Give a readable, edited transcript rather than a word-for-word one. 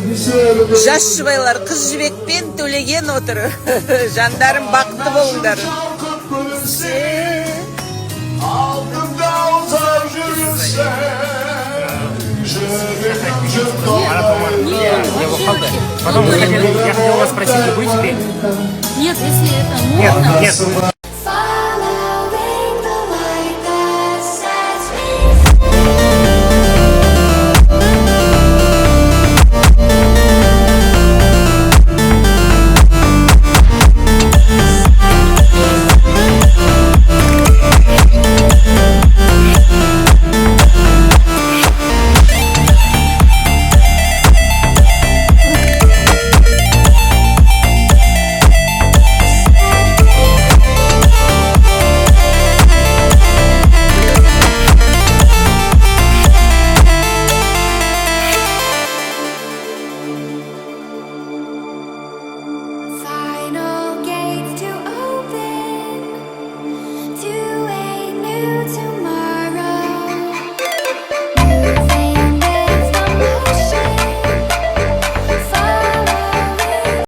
Жас жұбайлар қыз жібекпен төлеген отыр. Жандарым бақытты болыңдар. Потом я хотел вас спросить, вы будете петь? Нет, если это можно. Нет.